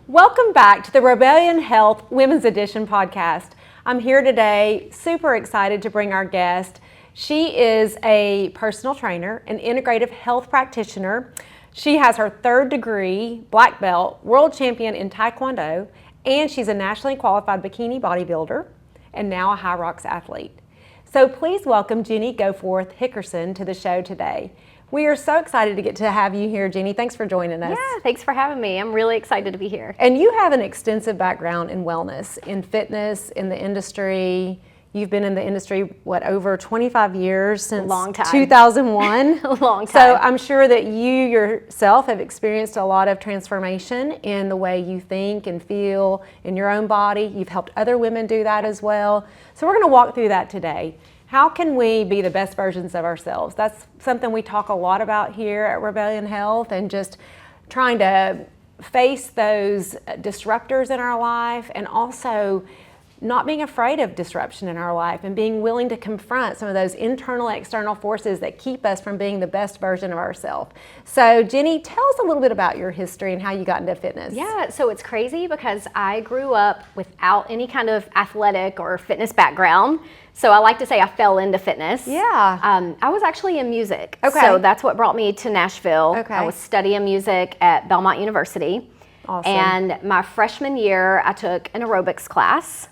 Welcome back to the Rebellion Health Women's Edition podcast. I'm here today, super excited to bring our guest. She is a personal trainer, an integrative health practitioner. She has her third degree, black belt, world champion in taekwondo, and she's a nationally qualified bikini bodybuilder and now a Hyrox athlete. So please welcome Jenny Goforth Hickerson to the show today. We are so excited to get to have you here, Jenny. Thanks for joining us. Yeah, thanks for having me. I'm really excited to be here. And you have an extensive background in wellness, in fitness, in the industry. You've been in the industry, over 25 years, since long time. 2001? A long time. So I'm sure that you yourself have experienced a lot of transformation in the way you think and feel in your own body. You've helped other women do that as well. So we're going to walk through that today. How can we be the best versions of ourselves? That's something we talk a lot about here at Rebellion Health, and just trying to face those disruptors in our life, and also not being afraid of disruption in our life and being willing to confront some of those internal and external forces that keep us from being the best version of ourselves. So Jenny, tell us a little bit about your history and how you got into fitness. Yeah, so it's crazy because I grew up without any kind of athletic or fitness background. So I like to say I fell into fitness. Yeah. I was actually in music. Okay. So that's what brought me to Nashville. Okay. I was studying music at Belmont University. Awesome. And my freshman year, I took an aerobics class.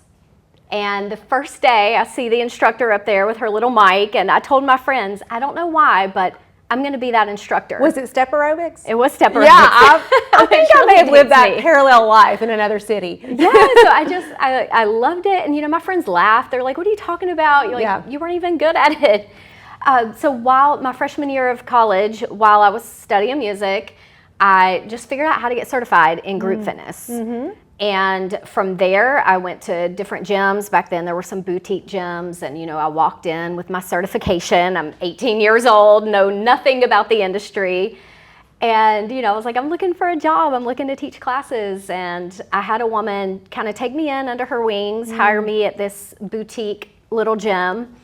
And the first day, I see the instructor up there with her little mic, and I told my friends, I don't know why, but I'm going to be that instructor. Was it step aerobics? It was step aerobics. Yeah, I think I may have lived that me. parallel life in another city. Yeah, so I loved it. And, my friends laughed. They're like, what are you talking about? You're like, Yeah. You weren't even good at it. So while my freshman year of college, while I was studying music, I just figured out how to get certified in group fitness. Mm-hmm. And from there, I went to different gyms. Back then, there were some boutique gyms, and, I walked in with my certification. I'm 18 years old, know nothing about the industry. And, I was like, I'm looking for a job. I'm looking to teach classes. And I had a woman kind of take me in under her wings, hire me at this boutique little gym,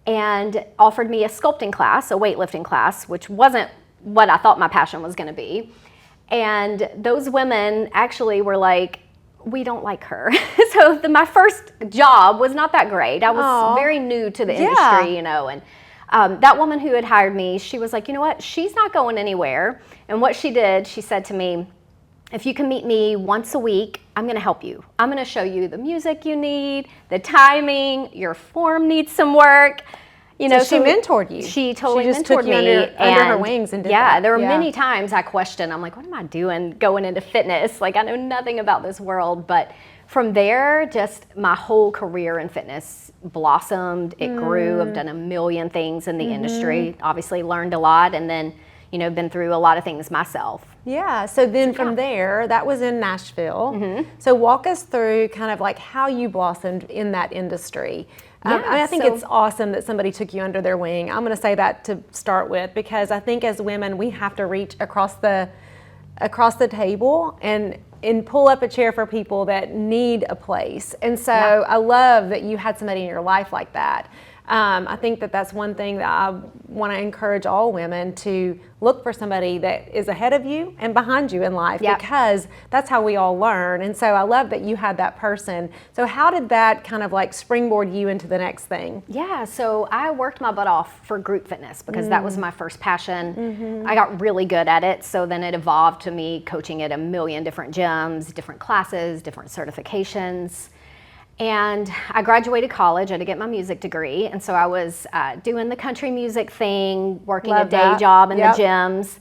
and offered me a sculpting class, a weightlifting class, which wasn't what I thought my passion was going to be. And those women actually were like, we don't like her. So my first job was not that great. I was very new to the industry, and that woman who had hired me, she was like, you know what? She's not going anywhere. And what she did, she said to me, if you can meet me once a week, I'm going to help you. I'm going to show you the music you need, the timing, your form needs some work. So she mentored you. She totally just mentored took you me under her wings and did that. There were many times I questioned. I'm like, what am I doing going into fitness? Like, I know nothing about this world. But from there, just my whole career in fitness blossomed. It grew. I've done a million things in the industry. Obviously learned a lot, and then, been through a lot of things myself. Yeah, so then from there, that was in Nashville. Mm-hmm. So walk us through kind of like how you blossomed in that industry. I think it's awesome that somebody took you under their wing. I'm going to say that to start with, because I think as women, we have to reach across the table and pull up a chair for people that need a place. And so I love that you had somebody in your life like that. I think that that's one thing that I want to encourage all women to look for somebody that is ahead of you and behind you in life, because that's how we all learn. And so I love that you had that person. So how did that kind of like springboard you into the next thing? Yeah, so I worked my butt off for group fitness because that was my first passion. Mm-hmm. I got really good at it. So then it evolved to me coaching at a million different gyms, different classes, different certifications. And I graduated college. I had to get my music degree. And so I was doing the country music thing, working a day job in the gyms.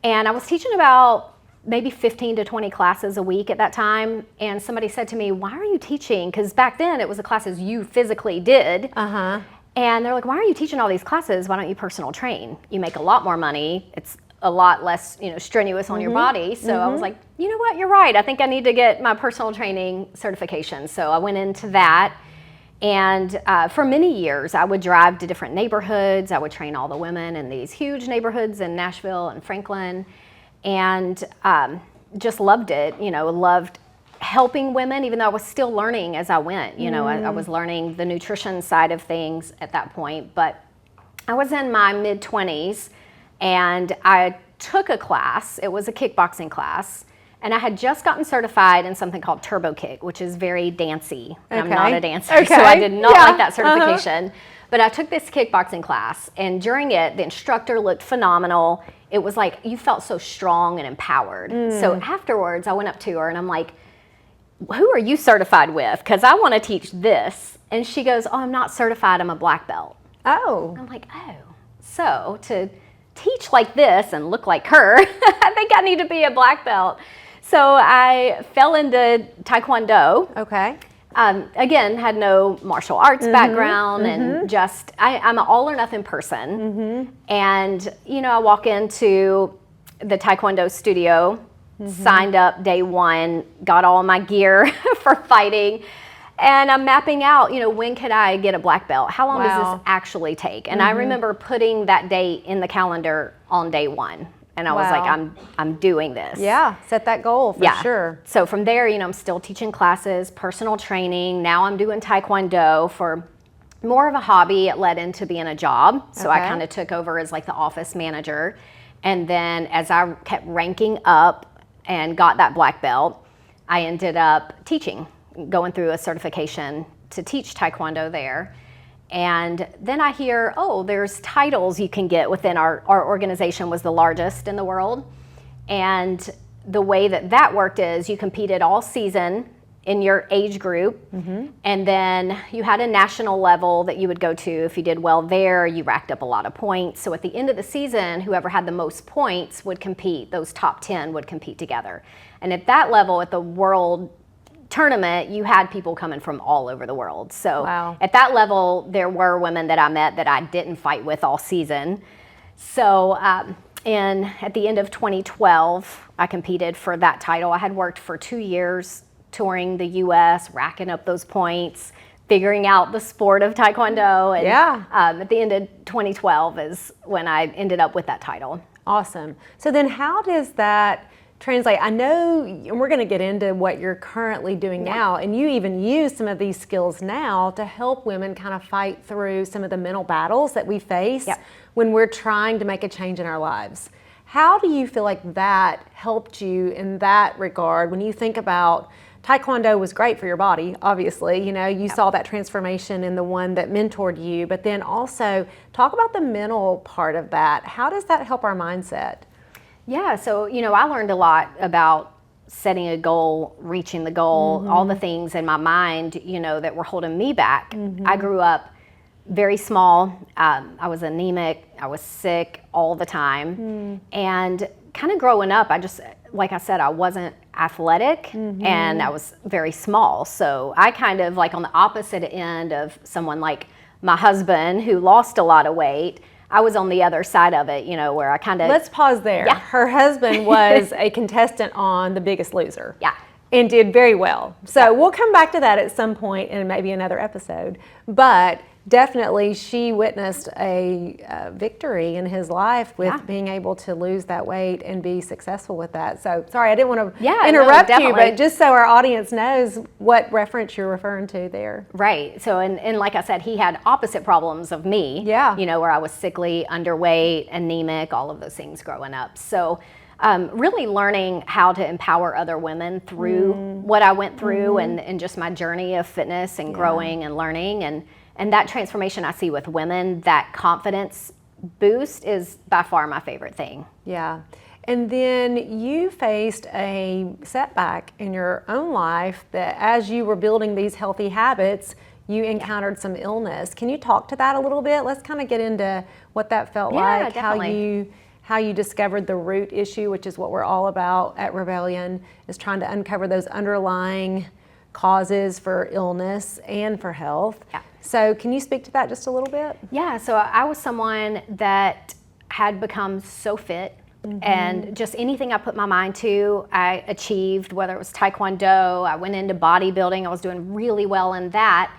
And I was teaching about maybe 15 to 20 classes a week at that time. And somebody said to me, why are you teaching? Because back then it was the classes you physically did. Uh-huh. And they're like, why are you teaching all these classes? Why don't you personal train? You make a lot more money. It's a lot less, strenuous on your body. So I was like, you know what, you're right. I think I need to get my personal training certification. So I went into that. And for many years, I would drive to different neighborhoods. I would train all the women in these huge neighborhoods in Nashville and Franklin. And just loved it, loved helping women, even though I was still learning as I went. I was learning the nutrition side of things at that point. But I was in my mid-20s, and I took a class. It was a kickboxing class. And I had just gotten certified in something called Turbo Kick, which is very dancey. And Okay. I'm not a dancer, Okay. so I did not Yeah. like that certification. But I took this kickboxing class, and during it, the instructor looked phenomenal. It was like you felt so strong and empowered. So afterwards, I went up to her and I'm like, who are you certified with? Because I want to teach this. And she goes, oh, I'm not certified, I'm a black belt. Oh. I'm like, oh. So to teach like this and look like her, I think I need to be a black belt. So I fell into taekwondo. Okay. Again, had no martial arts background and just, I'm an all or nothing person. And, you know, I walk into the taekwondo studio, signed up day one, got all my gear for fighting. And I'm mapping out, you know, when could I get a black belt? How long does this actually take? And I remember putting that date in the calendar on day one. And I was like, I'm doing this. Yeah, set that goal for sure. So from there, you know, I'm still teaching classes, personal training. Now I'm doing taekwondo for more of a hobby. It led into being a job. So I kind of took over as like the office manager. And then as I kept ranking up and got that black belt, I ended up teaching, going through a certification to teach taekwondo there. And then I hear, oh, there's titles you can get within our organization was the largest in the world. And the way that worked is you competed all season in your age group. And then you had a national level that you would go to. If you did well there, you racked up a lot of points. So at the end of the season, whoever had the most points would compete. Those top 10 would compete together. And at that level, at the world tournament, you had people coming from all over the world. So at that level, there were women that I met that I didn't fight with all season. So and at the end of 2012, I competed for that title. I had worked for 2 years touring the US, racking up those points, figuring out the sport of taekwondo. And at the end of 2012 is when I ended up with that title. Awesome. So then how does that translate? I know, and we're going to get into what you're currently doing now, and you even use some of these skills now to help women kind of fight through some of the mental battles that we face when we're trying to make a change in our lives. How do you feel like that helped you in that regard when you think about Taekwondo was great for your body, obviously, you know, you saw that transformation in the one that mentored you, but then also talk about the mental part of that. How does that help our mindset? Yeah, so, you know, I learned a lot about setting a goal, reaching the goal, all the things in my mind, you know, that were holding me back. I grew up very small. I was anemic. I was sick all the time. And kind of growing up, I just, like I said, I wasn't athletic and I was very small. So I kind of like on the opposite end of someone like my husband who lost a lot of weight. I was on the other side of it, you know, where I kind of... Let's pause there. Yeah. Her husband was a contestant on The Biggest Loser. Yeah. And did very well. So we'll come back to that at some point in maybe another episode. But definitely she witnessed a victory in his life with being able to lose that weight and be successful with that. So sorry, I didn't want to interrupt you, but just so our audience knows what reference you're referring to there. Right. So, and like I said, he had opposite problems of me. Yeah. You know, where I was sickly, underweight, anemic, all of those things growing up. So really learning how to empower other women through what I went through and just my journey of fitness and growing and learning. And that transformation I see with women, that confidence boost is by far my favorite thing. Yeah. And then you faced a setback in your own life that as you were building these healthy habits, you encountered some illness. Can you talk to that a little bit? Let's kind of get into what that felt like, definitely. how you discovered the root issue, which is what we're all about at Rebellion, is trying to uncover those underlying causes for illness and for health. Yeah. So can you speak to that just a little bit? Yeah, so I was someone that had become so fit and just anything I put my mind to, I achieved, whether it was Taekwondo, I went into bodybuilding, I was doing really well in that.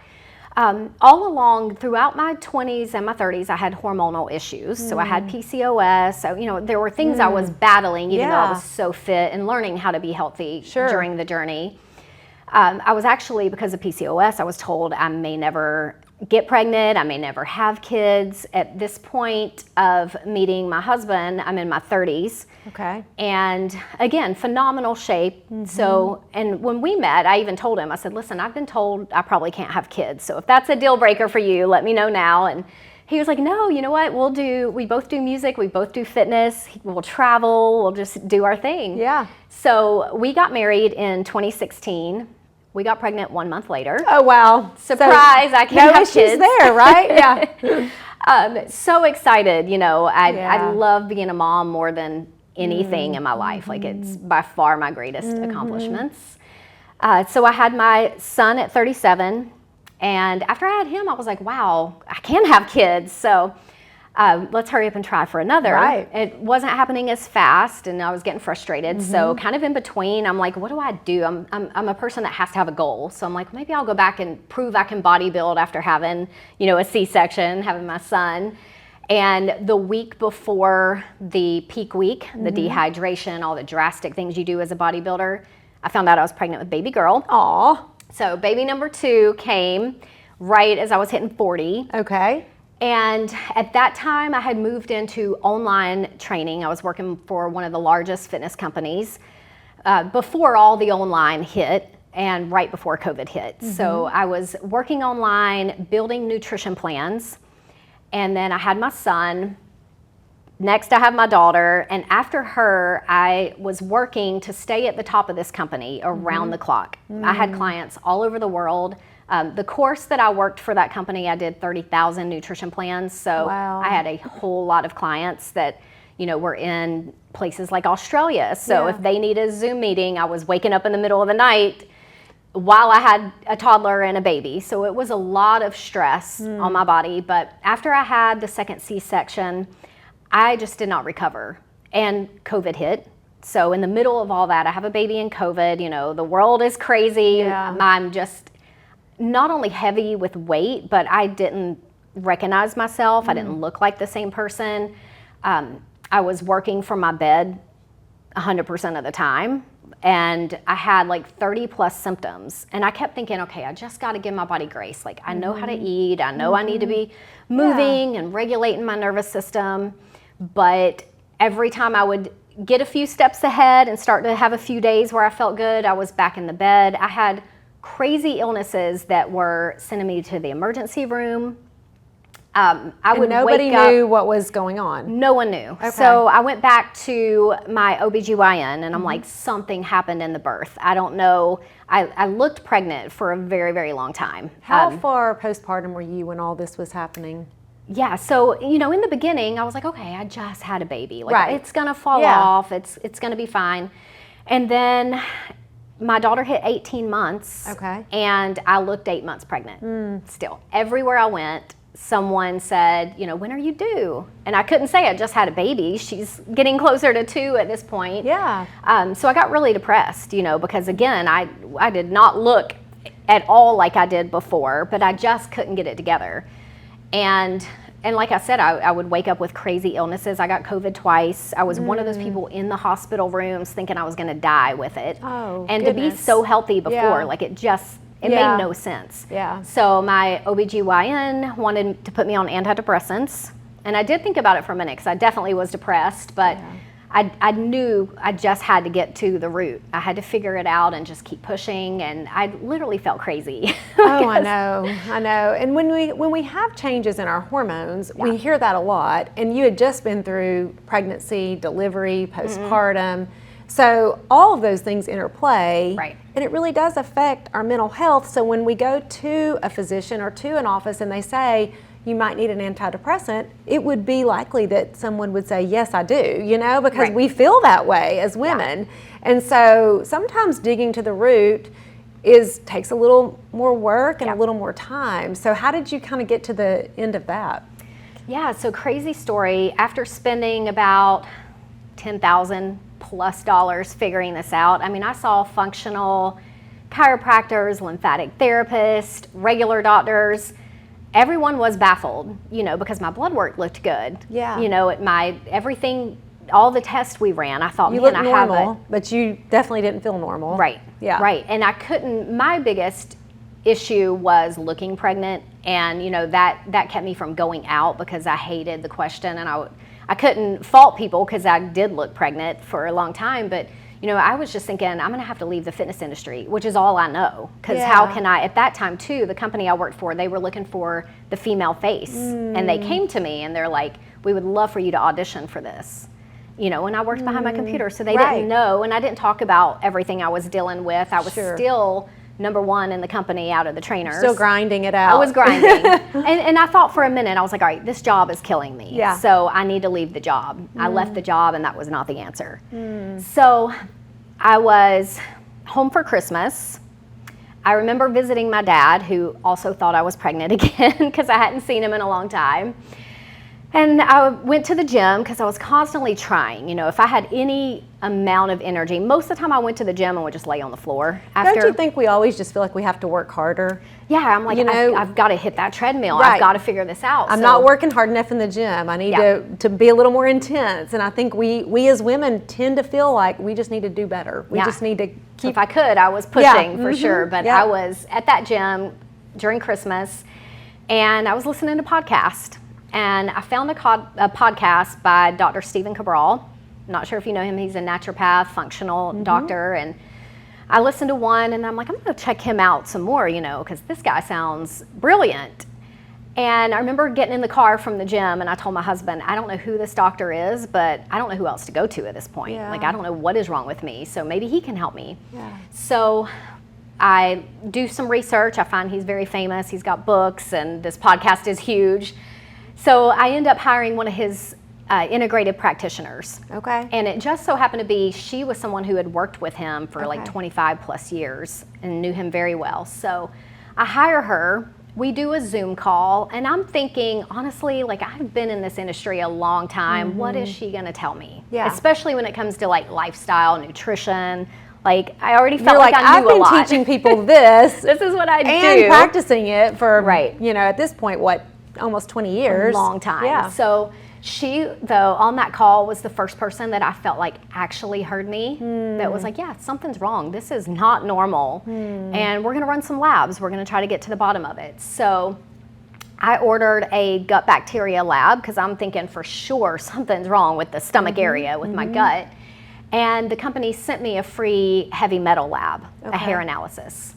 All along throughout my 20s and my 30s, I had hormonal issues. So I had PCOS. So, you know, there were things I was battling even though I was so fit and learning how to be healthy during the journey. I was actually, because of PCOS, I was told I may never get pregnant. I may never have kids. At this point of meeting my husband, I'm in my 30s. Okay. And again, phenomenal shape. So, and when we met, I even told him, I said, listen, I've been told I probably can't have kids. So if that's a deal breaker for you, let me know now. And he was like, no, you know what? We both do music. We both do fitness. We'll travel. We'll just do our thing. Yeah. So we got married in 2016. We got pregnant 1 month later. Oh, wow. Surprise, I can't have kids. No issues there, right? Yeah. So excited, I love being a mom more than anything in my life. Like, it's by far my greatest accomplishments. So I had my son at 37, and after I had him, I was like, wow, I can have kids. So let's hurry up and try for another. Right. It wasn't happening as fast, and I was getting frustrated. So kind of in between, I'm like, what do I do? I'm a person that has to have a goal. So I'm like, maybe I'll go back and prove I can bodybuild after having, a C-section, having my son. And the week before the peak week, the dehydration, all the drastic things you do as a bodybuilder, I found out I was pregnant with baby girl. Aw. So baby number 2 came right as I was hitting 40. Okay. And at that time, I had moved into online training. I was working for one of the largest fitness companies before all the online hit and right before COVID hit. So I was working online, building nutrition plans, and then I had my son. Next, I have my daughter, and after her, I was working to stay at the top of this company around the clock. I had clients all over the world. The course that I worked for that company, I did 30,000 nutrition plans. So wow. I had a whole lot of clients that, were in places like Australia. So if they needed a Zoom meeting, I was waking up in the middle of the night while I had a toddler and a baby. So it was a lot of stress on my body. But after I had the second C-section, I just did not recover. And COVID hit. So in the middle of all that, I have a baby in COVID. The world is crazy. Yeah. I'm just not only heavy with weight, but I didn't recognize myself. I didn't look like the same person. I was working from my bed 100% of the time, and I had like 30 plus symptoms. And I kept thinking, okay, I just got to give my body grace. Like, I know how to eat. I know I need to be moving and regulating my nervous system. But every time I would get a few steps ahead and start to have a few days where I felt good, I was back in the bed. I had crazy illnesses that were sending me to the emergency room. Nobody knew what was going on. No one knew. Okay. So I went back to my OBGYN, and I'm like, something happened in the birth. I don't know. I looked pregnant for a very, very long time. How far postpartum were you when all this was happening? Yeah, so, in the beginning, I was like, okay, I just had a baby. Like, it's going to fall off. It's going to be fine. And then my daughter hit 18 months. Okay. And I looked 8 months pregnant. Still, everywhere I went, someone said, when are you due? And I couldn't say I just had a baby. She's getting closer to 2 at this point. Yeah. So I got really depressed, because again, I did not look at all like I did before, but I just couldn't get it together. And like I said, I would wake up with crazy illnesses. I got COVID twice. I was one of those people in the hospital rooms thinking I was going to die with it. Oh, and goodness. To be so healthy before, like it made no sense. Yeah. So my OBGYN wanted to put me on antidepressants. And I did think about it for a minute because I definitely was depressed, but I knew I just had to get to the root. I had to figure it out and just keep pushing, and I literally felt crazy. Oh, I know. And when we have changes in our hormones, we hear that a lot. And you had just been through pregnancy, delivery, postpartum. So all of those things interplay. Right. And it really does affect our mental health. So when we go to a physician or to an office and they say, you might need an antidepressant, it would be likely that someone would say, yes, I do, because we feel that way as women. And so sometimes digging to the root takes a little more work and a little more time. So how did you kind of get to the end of that? Yeah, so crazy story. After spending about $10,000 plus figuring this out, I saw functional chiropractors, lymphatic therapists, regular doctors. Everyone was baffled, because my blood work looked good. Yeah. Everything, all the tests we ran, I thought, you look normal, but you definitely didn't feel normal. Right. Yeah. Right. And I couldn't, my biggest issue was looking pregnant, and that kept me from going out because I hated the question, and I couldn't fault people because I did look pregnant for a long time, but I was just thinking, I'm going to have to leave the fitness industry, which is all I know. Because how can I, at that time too, the company I worked for, they were looking for the female face. And they came to me and they're like, we would love for you to audition for this. And I worked behind my computer, so they didn't know. And I didn't talk about everything I was dealing with. I was still number one in the company out of the trainers. Still grinding it out. I was grinding. and I thought for a minute, I was like, all right, this job is killing me. Yeah. So I need to leave the job. I left the job, and that was not the answer. So I was home for Christmas. I remember visiting my dad, who also thought I was pregnant again because I hadn't seen him in a long time. And I went to the gym because I was constantly trying. If I had any amount of energy, most of the time I went to the gym and would just lay on the floor. Don't you think we always just feel like we have to work harder? Yeah, I'm like, I've got to hit that treadmill. I've got to figure this out. I'm not working hard enough in the gym. I need to be a little more intense. And I think we as women tend to feel like we just need to do better. We just need to keep. So if I could, I was pushing for sure. But I was at that gym during Christmas, and I was listening to podcasts. And I found a podcast by Dr. Stephen Cabral. I'm not sure if you know him. He's a naturopath, functional doctor. And I listened to one, and I'm like, I'm going to check him out some more, because this guy sounds brilliant. And I remember getting in the car from the gym, and I told my husband, I don't know who this doctor is, but I don't know who else to go to at this point. Yeah. Like, I don't know what is wrong with me, so maybe he can help me. Yeah. So I do some research. I find he's very famous. He's got books, and this podcast is huge. So I end up hiring one of his integrative practitioners. Okay. And it just so happened to be she was someone who had worked with him for like 25 plus years and knew him very well. So I hire her. We do a Zoom call, and I'm thinking, honestly, like, I've been in this industry a long time. What is she going to tell me? Yeah. Especially when it comes to like lifestyle, nutrition. Like, I already felt like I knew a lot. I've been teaching people this. This is what I do. And practicing it for, at this point, almost 20 years. A long time. Yeah. So she, though, on that call was the first person that I felt like actually heard me. That was like, yeah, something's wrong. This is not normal. And we're going to run some labs. We're going to try to get to the bottom of it. So I ordered a gut bacteria lab because I'm thinking for sure something's wrong with the stomach area with my gut. And the company sent me a free heavy metal lab, a hair analysis.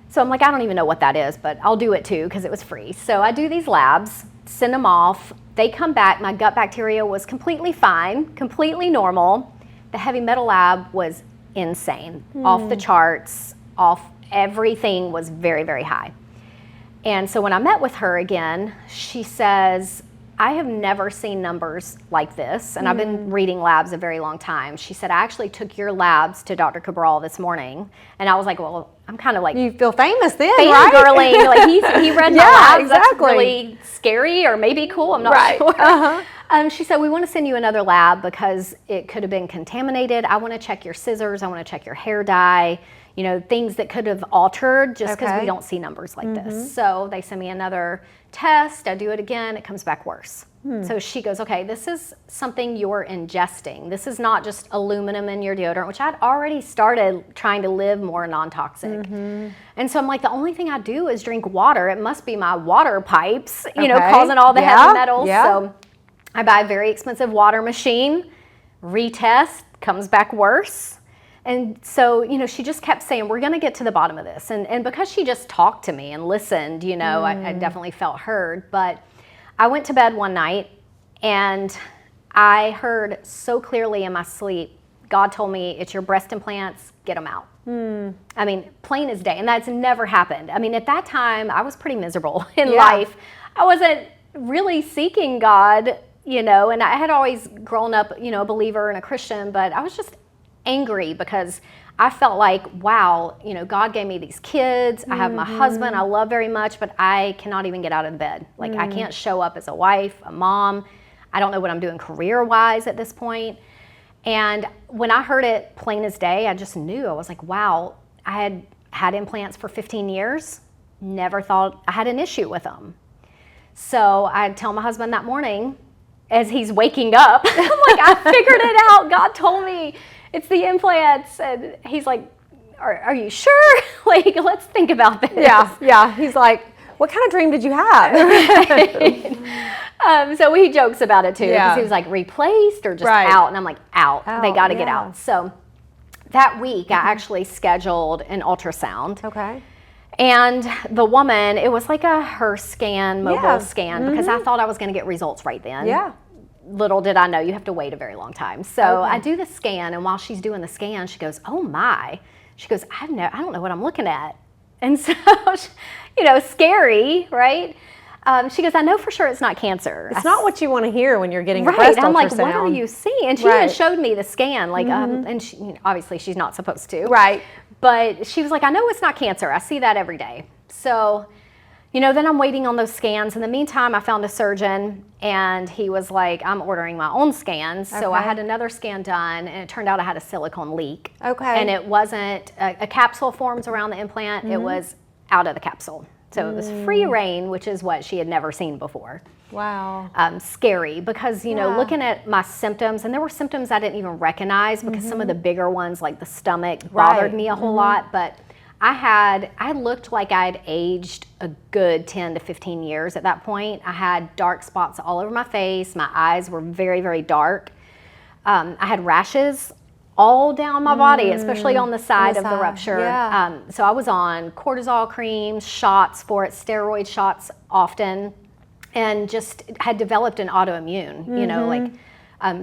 So I'm like, I don't even know what that is, but I'll do it too because it was free. So I do these labs, send them off. They come back. My gut bacteria was completely fine, completely normal. The heavy metal lab was insane, off the charts, everything was very, very high. And so when I met with her again, she says, I have never seen numbers like this, and I've been reading labs a very long time. She said, I actually took your labs to Dr. Cabral this morning, and I was like, well, I'm kind of like... You feel famous then, fangirling. right? Like, he read my labs. That's really scary or maybe cool. I'm not sure. She said, we want to send you another lab because it could have been contaminated. I want to check your scissors. I want to check your hair dye. Things that could have altered just because we don't see numbers like this. So they send me another test. I do it again. It comes back worse. So she goes, okay, this is something you're ingesting. This is not just aluminum in your deodorant, which I'd already started trying to live more non-toxic. And so I'm like, the only thing I do is drink water. It must be my water pipes, causing all the heavy metals. So I buy a very expensive water machine, retest, comes back worse. And so, she just kept saying, we're going to get to the bottom of this. And because she just talked to me and listened, I definitely felt heard. But I went to bed one night, and I heard so clearly in my sleep, God told me, it's your breast implants, get them out. I mean, plain as day. And that's never happened. I mean, at that time, I was pretty miserable in life. I wasn't really seeking God, and I had always grown up, a believer and a Christian, but I was just angry because I felt like, wow, God gave me these kids. I have my husband I love very much, but I cannot even get out of bed. Like, I can't show up as a wife, a mom. I don't know what I'm doing career-wise at this point. And when I heard it plain as day, I just knew. I was like, wow, I had implants for 15 years. Never thought I had an issue with them. So I'd tell my husband that morning as he's waking up, I'm like, I figured it out. God told me. It's the implants. And he's like, are you sure? Like, let's think about this. Yeah. He's like, what kind of dream did you have? So he jokes about it too, because Yeah. he was like, replaced or just out? And I'm like, out. They got to get yeah. out. So that week, I actually scheduled an ultrasound. Okay. And the woman, it was like a her scan, mobile Yeah. scan, because I thought I was going to get results right then. Yeah. Little did I know, you have to wait a very long time. So I do the scan, and while she's doing the scan, she goes, oh my. She goes, I don't know what I'm looking at. And so, scary, right? She goes, I know for sure it's not cancer. It's not what you want to hear when you're getting a Right. breast ultrasound. I'm like, what are you seeing? And she even showed me the scan, like, and she, obviously she's not supposed to. Right. But she was like, I know it's not cancer. I see that every day. So, then I'm waiting on those scans. In the meantime, I found a surgeon, and he was like, I'm ordering my own scans. So I had another scan done, and it turned out I had a silicone leak. Okay. And it wasn't a capsule forms around the implant. It was out of the capsule. So it was free reign, which is what she had never seen before. Wow. Scary, because, looking at my symptoms, and there were symptoms I didn't even recognize, because some of the bigger ones, like the stomach, bothered me a whole lot. But I looked like I'd aged a good 10 to 15 years at that point. I had dark spots all over my face. My eyes were very, very dark. I had rashes all down my body, especially on the side of the rupture. Yeah. So I was on cortisol creams, shots for it, steroid shots often, and just had developed an autoimmune,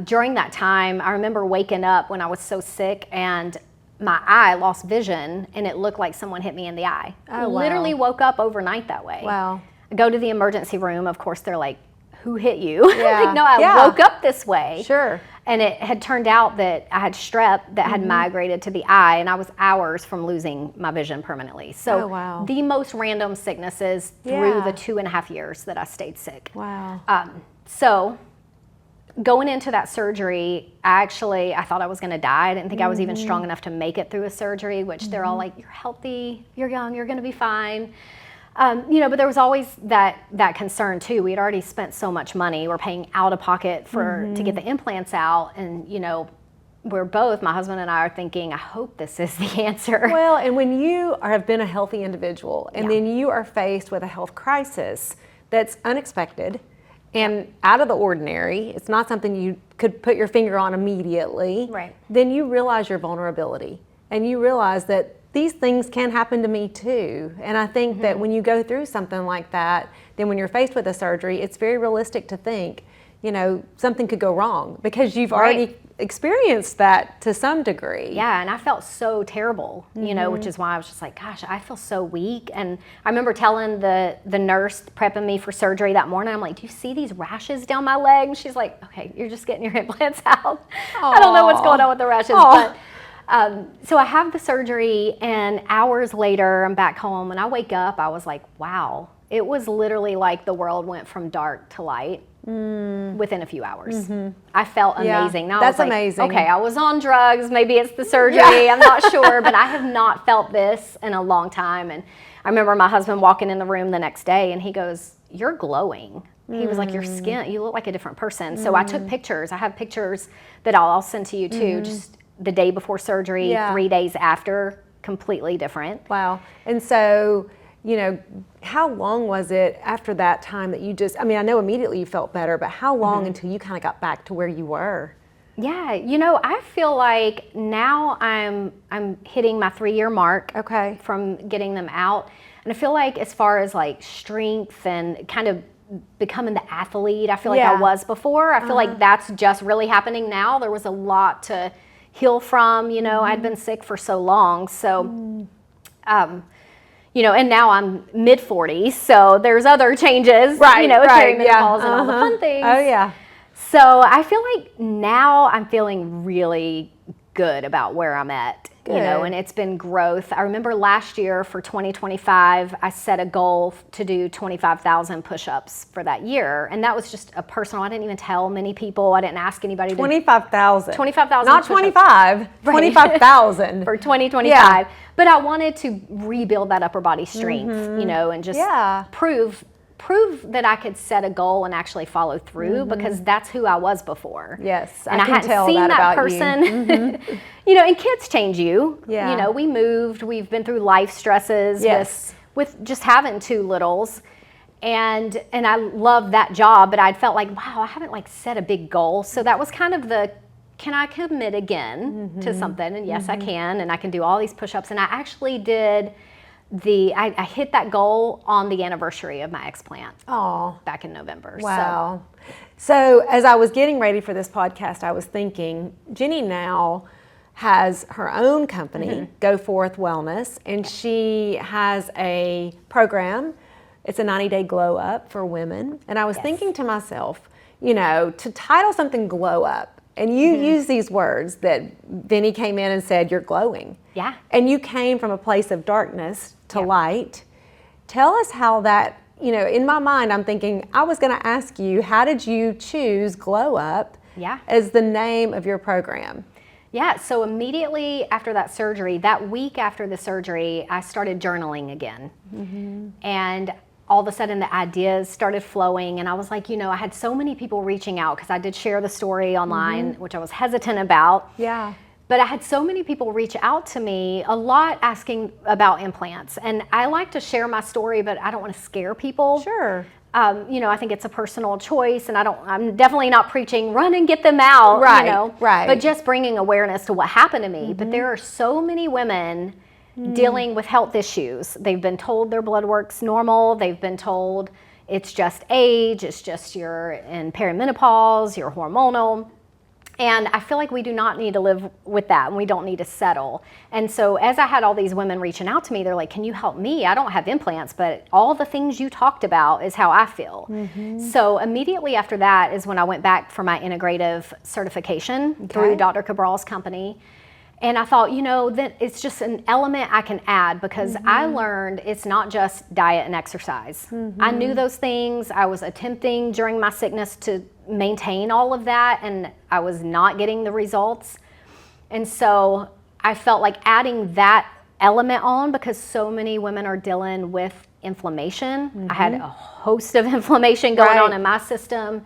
during that time. I remember waking up when I was so sick, and my eye lost vision, and it looked like someone hit me in the eye. I literally woke up overnight that way. Wow. I go to the emergency room. Of course, they're like, who hit you? Yeah. Like, no, I woke up this way. Sure. And it had turned out that I had strep that had migrated to the eye, and I was hours from losing my vision permanently. So the most random sicknesses through the 2.5 years that I stayed sick. Wow. So going into that surgery, I thought I was going to die. I didn't think I was even strong enough to make it through a surgery, which they're all like, you're healthy, you're young, you're going to be fine. But there was always that concern too. We had already spent so much money. We're paying out of pocket to get the implants out. And, we're both, my husband and I, are thinking, I hope this is the answer. Well, and when you have been a healthy individual, and then you are faced with a health crisis that's unexpected and out of the ordinary, it's not something you could put your finger on immediately, Right. then you realize your vulnerability. And you realize that these things can happen to me too. And I think that when you go through something like that, then when you're faced with a surgery, it's very realistic to think, something could go wrong, because you've already experienced that to some degree. Yeah, and I felt so terrible, which is why I was just like, gosh, I feel so weak. And I remember telling the nurse prepping me for surgery that morning, I'm like, do you see these rashes down my leg? And she's like, okay, you're just getting your implants out. I don't know what's going on with the rashes, but so I have the surgery, and hours later, I'm back home, and I wake up, I was like, wow. It was literally like the world went from dark to light within a few hours. I felt amazing. Now That's I was like, amazing. okay, I was on drugs, maybe it's the surgery, I'm not sure, but I have not felt this in a long time. And I remember my husband walking in the room the next day, and he goes, you're glowing. He was like, your skin, you look like a different person. So I took pictures. I have pictures that I'll send to you too, just the day before surgery, 3 days after, completely different. Wow. And so, how long was it after that time that you I know immediately you felt better, but how long until you kind of got back to where you were? Yeah, I feel like now I'm hitting my 3-year mark from getting them out. And I feel like as far as like strength and kind of becoming the athlete I feel like I was before, I feel like that's just really happening now. There was a lot to heal from, I'd been sick for so long. So, and now I'm mid-40s, so there's other changes, perimenopause and all the fun things. Oh, yeah. So I feel like now I'm feeling really good about where I'm at, and it's been growth. I remember last year for 2025, I set a goal to do 25,000 push-ups for that year, and that was just a personal. I didn't even tell many people. I didn't ask anybody. 25,000. 25,000. Not 25. 25,000 for 2025. But I wanted to rebuild that upper body strength, and just prove prove that I could set a goal and actually follow through, because that's who I was before. Yes, and I can hadn't tell seen that about person. You. You know, and kids change you. Yeah. You know, we moved. We've been through life stresses with just having 2 littles. And I loved that job, but I'd felt like, wow, I haven't like set a big goal. So that was kind of the, can I commit again to something? And yes, I can, and I can do all these push-ups. And I actually did I hit that goal on the anniversary of my explant. Oh, back in November. Wow. So as I was getting ready for this podcast, I was thinking, Jenny now has her own company, Goforth Wellness, and she has a program. It's a 90-day glow up for women. And I was thinking to myself, you know, to title something glow up, and you use these words that Vinny came in and said, you're glowing. Yeah. And you came from a place of darkness to light. Tell us how that, you know, in my mind, I'm thinking, I was going to ask you, how did you choose Glow Up as the name of your program? Yeah, so immediately after that surgery, that week after the surgery, I started journaling again. And all of a sudden the ideas started flowing, and I was like, you know, I had so many people reaching out, because I did share the story online, which I was hesitant about. Yeah. But I had so many people reach out to me, a lot asking about implants. And I like to share my story, but I don't want to scare people. Sure. You know, I think it's a personal choice, and I'm definitely not preaching run and get them out, right, you know, but just bringing awareness to what happened to me. But there are so many women dealing with health issues. They've been told their blood work's normal. They've been told it's just age, it's just you're in perimenopause, you're hormonal. And I feel like we do not need to live with that, and we don't need to settle. And so as I had all these women reaching out to me, they're like, can you help me? I don't have implants, but all the things you talked about is how I feel. So immediately after that is when I went back for my integrative certification through Dr. Cabral's company. And I thought, you know, that it's just an element I can add, because I learned it's not just diet and exercise. I knew those things. I was attempting during my sickness to maintain all of that, and I was not getting the results. And so I felt like adding that element on, because so many women are dealing with inflammation. I had a host of inflammation going on in my system.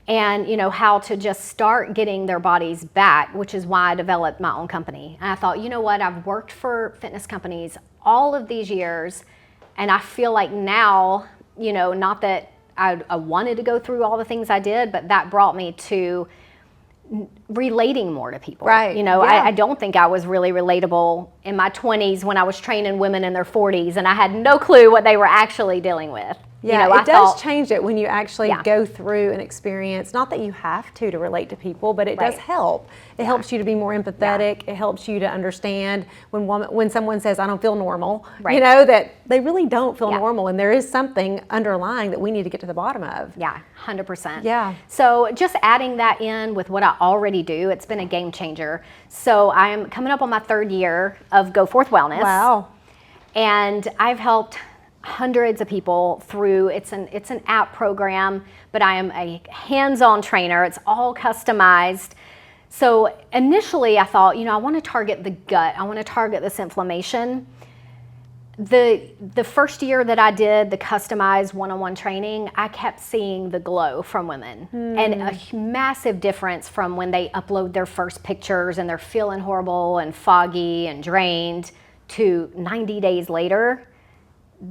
And, you know, how to just start getting their bodies back, which is why I developed my own company. And I thought, you know what, I've worked for fitness companies all of these years, and I feel like now, you know, not that I wanted to go through all the things I did, but that brought me to relating more to people. Right. You know, I don't think I was really relatable in my 20s when I was training women in their 40s, and I had no clue what they were actually dealing with. Yeah, you know, it does change it when you actually go through an experience. Not that you have to relate to people, but it does help. It helps you to be more empathetic. It helps you to understand when someone says, I don't feel normal, you know, that they really don't feel normal, and there is something underlying that we need to get to the bottom of. Yeah, 100%. Yeah. So just adding that in with what I already do, it's been a game changer. So I'm coming up on my 3rd year of Goforth Wellness. Wow. And I've helped hundreds of people through, it's an app program, but I am a hands-on trainer. It's all customized. So initially I thought, you know, I want to target the gut. I want to target this inflammation. The first year that I did the customized one-on-one training, I kept seeing the glow from women, and a massive difference from when they upload their first pictures and they're feeling horrible and foggy and drained to 90 days later.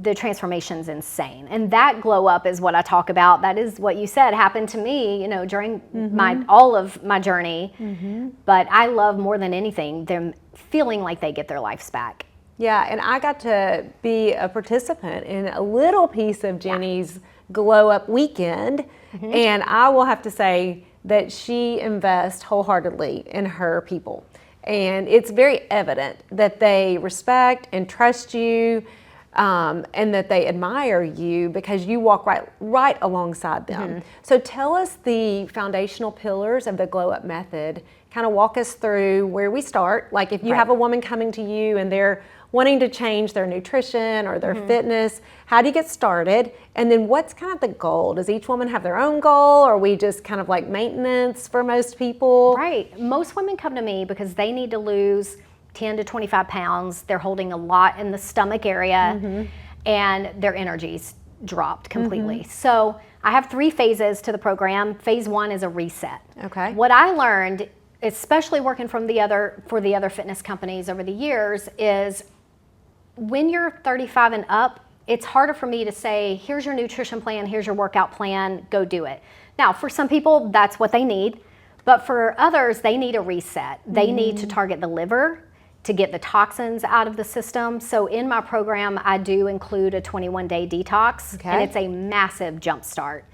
The transformation's insane. And that glow up is what I talk about. That is what you said happened to me, you know, during all of my journey. But I love more than anything them feeling like they get their lives back. Yeah, and I got to be a participant in a little piece of Jenny's glow up weekend. And I will have to say that she invests wholeheartedly in her people. And it's very evident that they respect and trust you. And that they admire you because you walk right alongside them. So tell us the foundational pillars of the Glow Up method. Kind of walk us through where we start. Like if you have a woman coming to you and they're wanting to change their nutrition or their fitness, how do you get started? And then what's kind of the goal? Does each woman have their own goal, or are we just kind of like maintenance for most people? Right. Most women come to me because they need to lose 10 to 25 pounds. They're holding a lot in the stomach area, and their energy's dropped completely. So I have 3 phases to the program. Phase 1 is a reset. Okay. What I learned, especially working for the other fitness companies over the years, is when you're 35 and up, it's harder for me to say, here's your nutrition plan, here's your workout plan, go do it. Now, for some people, that's what they need. But for others, they need a reset. They need to target the liver to get the toxins out of the system. So in my program, I do include a 21-day detox, and it's a massive jump start.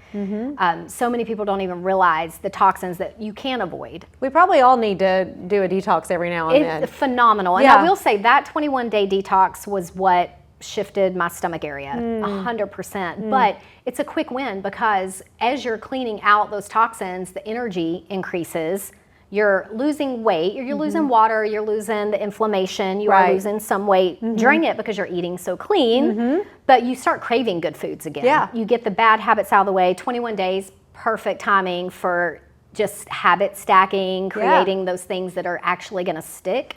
So many people don't even realize the toxins that you can avoid. We probably all need to do a detox every now and then. It's phenomenal. And I will say that 21-day detox was what shifted my stomach area 100%. But it's a quick win because as you're cleaning out those toxins, the energy increases. You're losing weight, you're losing water, you're losing the inflammation, you are losing some weight during it because you're eating so clean, but you start craving good foods again. Yeah. You get the bad habits out of the way. 21 days, perfect timing for just habit stacking, creating those things that are actually gonna stick.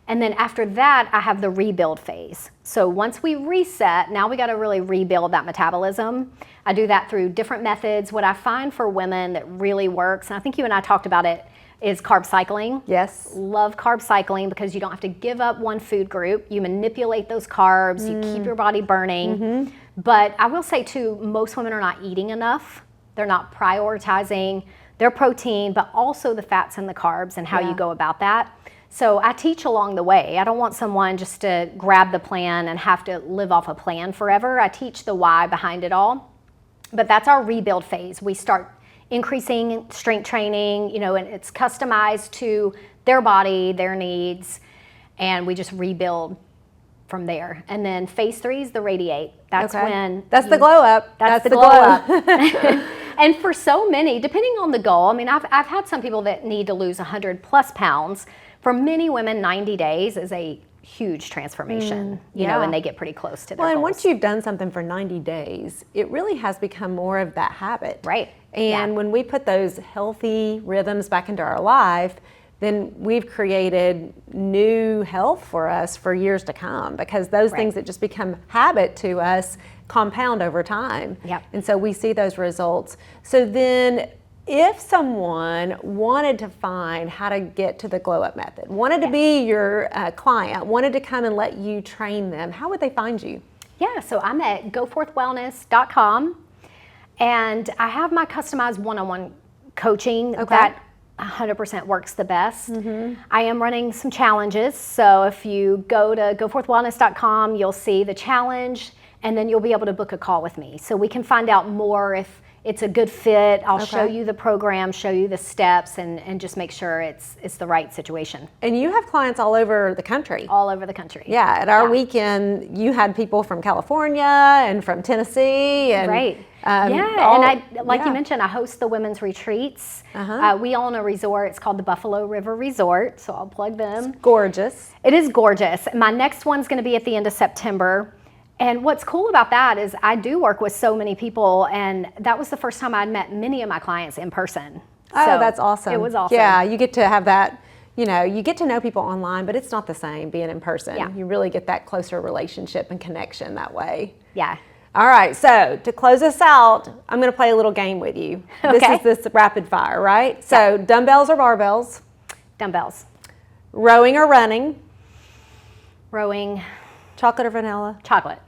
And then after that, I have the rebuild phase. So once we reset, now we gotta really rebuild that metabolism. I do that through different methods. What I find for women that really works, and I think you and I talked about it, is carb cycling. Yes. Love carb cycling because you don't have to give up one food group. You manipulate those carbs, you keep your body burning. But I will say too, most women are not eating enough. They're not prioritizing their protein, but also the fats and the carbs and how you go about that. So I teach along the way. I don't want someone just to grab the plan and have to live off a plan forever. I teach the why behind it all. But that's our rebuild phase. We start increasing strength training, you know, and it's customized to their body, their needs, and we just rebuild from there. And then phase 3 is the Radiate. That's when that's the glow up. That's the glow up. And for so many, depending on the goal, I mean, I've had some people that need to lose 100+ pounds. For many women, 90 days is a huge transformation, you know, and they get pretty close to their goals. And once you've done something for 90 days, it really has become more of that habit. Right. And when we put those healthy rhythms back into our life, then we've created new health for us for years to come, because those things that just become habit to us compound over time. And so we see those results. So then if someone wanted to find how to get to the glow up method, wanted to be your client, wanted to come and let you train them, how would they find you? Yeah, so I'm at goforthwellness.com, and I have my customized one-on-one coaching that 100% works the best. I am running some challenges, so if you go to goforthwellness.com, you'll see the challenge, and then you'll be able to book a call with me. So we can find out more if it's a good fit. I'll show you the program, show you the steps, and just make sure it's the right situation. And you have clients all over the country. All over the country. Yeah, at our weekend, you had people from California and from Tennessee. And, and like you mentioned, I host the women's retreats. We own a resort. It's called the Buffalo River Resort, so I'll plug them. It's gorgeous. It is gorgeous. My next one's going to be at the end of September. And what's cool about that is I do work with so many people, and that was the first time I'd met many of my clients in person. Oh, so that's awesome. It was awesome. Yeah, you get to have that, you know, you get to know people online, but it's not the same being in person. Yeah. You really get that closer relationship and connection that way. Yeah. All right, so to close us out, I'm going to play a little game with you. This is this rapid fire, right? So dumbbells or barbells? Dumbbells. Rowing or running? Rowing. Chocolate or vanilla? Chocolate.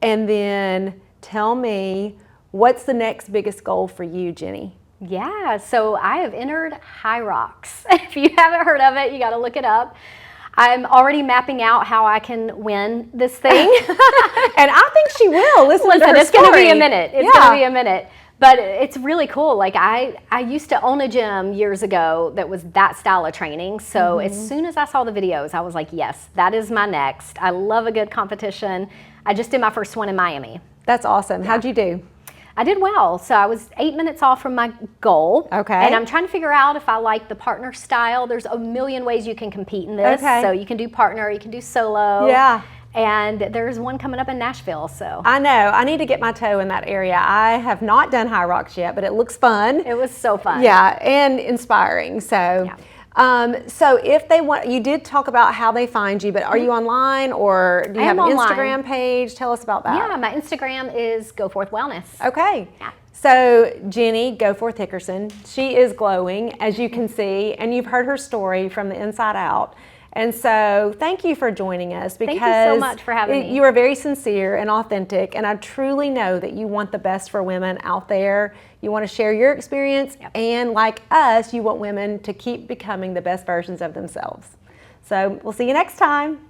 And then tell me, what's the next biggest goal for you, Jenny? Yeah, so I have entered Hyrox. If you haven't heard of it, you got to look it up. I'm already mapping out how I can win this thing. And I think she will. Listen to her it's story. Going to be a minute. It's going to be a minute. But it's really cool. Like I used to own a gym years ago that was that style of training. So as soon as I saw the videos, I was like, yes, that is my next. I love a good competition. I just did my first one in Miami. That's awesome. How'd you do? I did well. So I was 8 minutes off from my goal. Okay. And I'm trying to figure out if I like the partner style. There's a million ways you can compete in this. Okay. So you can do partner, you can do solo. Yeah. And there's one coming up in Nashville, so. I know. I need to get my toe in that area. I have not done Hyrox yet, but it looks fun. It was so fun. Yeah, and inspiring. So, So if they want, you did talk about how they find you, but are you online or do you have an Instagram page? Tell us about that. Yeah, my Instagram is Goforth Wellness. Okay. Yeah. So Jenny Goforth Hickerson, she is glowing, as you can see, and you've heard her story from the inside out. And so thank you for joining us, because thank you so much for having me. You are very sincere and authentic, and I truly know that you want the best for women out there. You want to share your experience, and like us, you want women to keep becoming the best versions of themselves. So we'll see you next time.